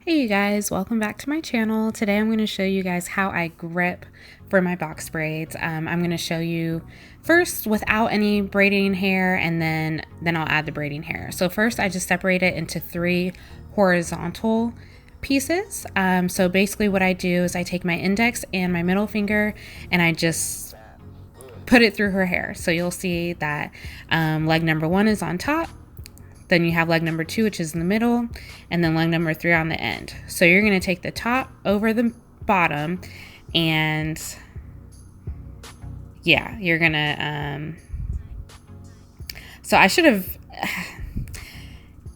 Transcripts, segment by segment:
Hey you guys, welcome back to my channel. Today I'm going to show you guys how I grip for my box braids. I'm going to show you first without any braiding hair, and then I'll add the braiding hair. So first I just separate it into 3 horizontal pieces. So basically what I do is I take my index and my middle finger and I just put it through her hair. So you'll see that leg number 1 is on top. Then you have leg number 2, which is in the middle, and then leg number 3 on the end. So you're going to take the top over the bottom, and yeah, you're going to, so I should have,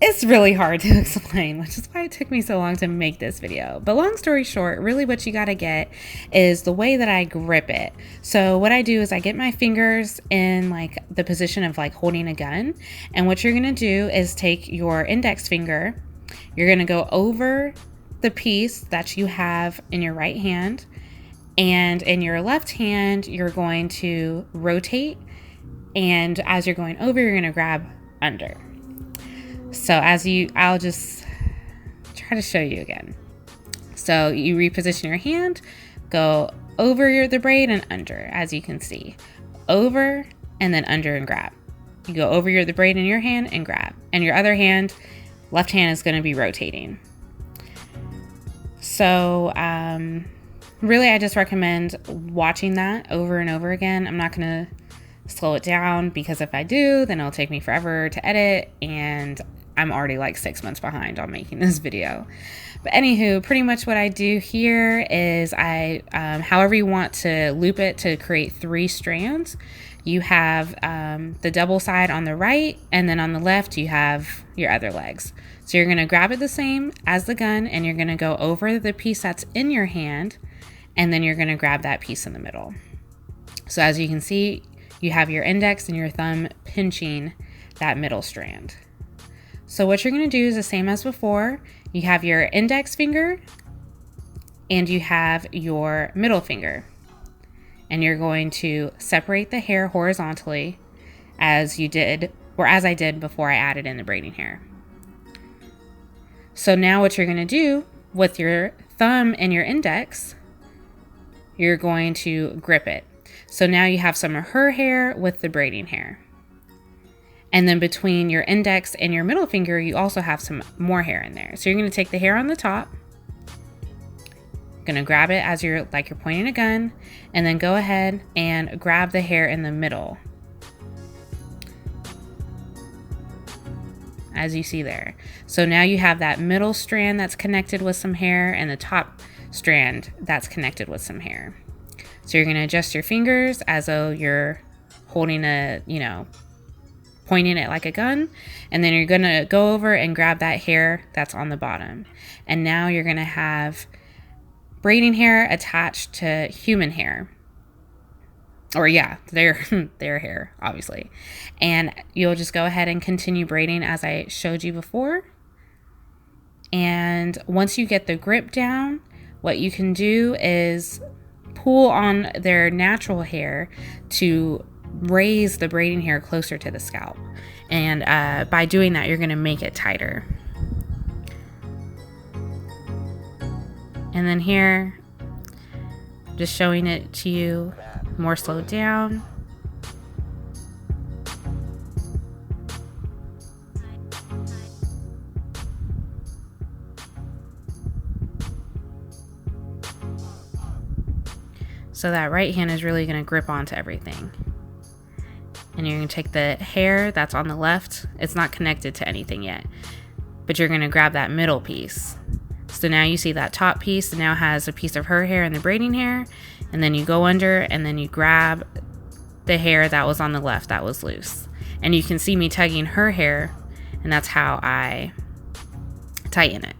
it's really hard to explain, which is why it took me so long to make this video. But long story short, really what you got to get is the way that I grip it. So what I do is I get my fingers in like the position of like holding a gun. And what you're going to do is take your index finger. You're going to go over the piece that you have in your right hand. And in your left hand, you're going to rotate. And as you're going over, you're going to grab under. So I'll just try to show you again. So you reposition your hand, go over the braid and under, as you can see. Over and then under and grab. You go over the braid in your hand and grab. And your other hand, left hand, is going to be rotating. So really I just recommend watching that over and over again. I'm not going to slow it down because if I do, then it'll take me forever to edit, and I'm already like 6 months behind on making this video. But anywho, pretty much what I do here is I, however you want to loop it to create 3 strands, you have the double side on the right, and then on the left you have your other legs. So you're going to grab it the same as the gun, and you're going to go over the piece that's in your hand, and then you're going to grab that piece in the middle. So as you can see, you have your index and your thumb pinching that middle strand. So what you're going to do is the same as before. You have your index finger and you have your middle finger. And you're going to separate the hair horizontally as you did, or as I did before I added in the braiding hair. So now what you're going to do with your thumb and your index, you're going to grip it. So now you have some of her hair with the braiding hair. And then between your index and your middle finger, you also have some more hair in there. So you're going to take the hair on the top, going to grab it as you're pointing a gun, and then go ahead and grab the hair in the middle, as you see there. So now you have that middle strand that's connected with some hair and the top strand that's connected with some hair. So you're going to adjust your fingers as though you're holding a, pointing it like a gun. And then you're going to go over and grab that hair that's on the bottom. And now you're going to have braiding hair attached to human hair. Or yeah, their hair, obviously. And you'll just go ahead and continue braiding as I showed you before. And once you get the grip down, what you can do is pull on their natural hair to raise the braiding hair closer to the scalp. And by doing that, you're going to make it tighter. And then here, just showing it to you more slowed down. So that right hand is really going to grip onto everything. And you're going to take the hair that's on the left. It's not connected to anything yet. But you're going to grab that middle piece. So now you see that top piece now has a piece of her hair and the braiding hair. And then you go under and then you grab the hair that was on the left that was loose. And you can see me tugging her hair. And that's how I tighten it.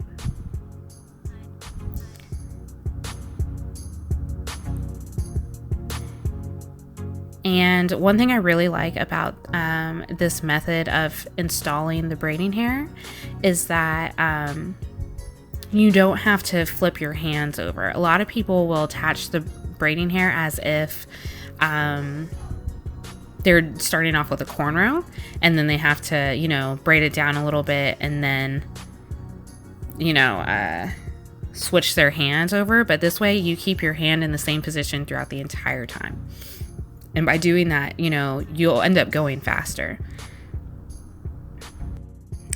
And one thing I really like about this method of installing the braiding hair is that you don't have to flip your hands over. A lot of people will attach the braiding hair as if they're starting off with a cornrow, and then they have to, braid it down a little bit and then switch their hands over, but this way you keep your hand in the same position throughout the entire time. And by doing that, you'll end up going faster.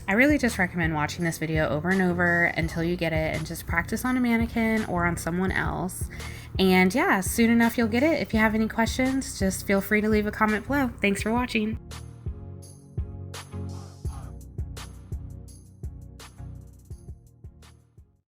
I really just recommend watching this video over and over until you get it, and just practice on a mannequin or on someone else. And yeah, soon enough you'll get it. If you have any questions, just feel free to leave a comment below. Thanks for watching.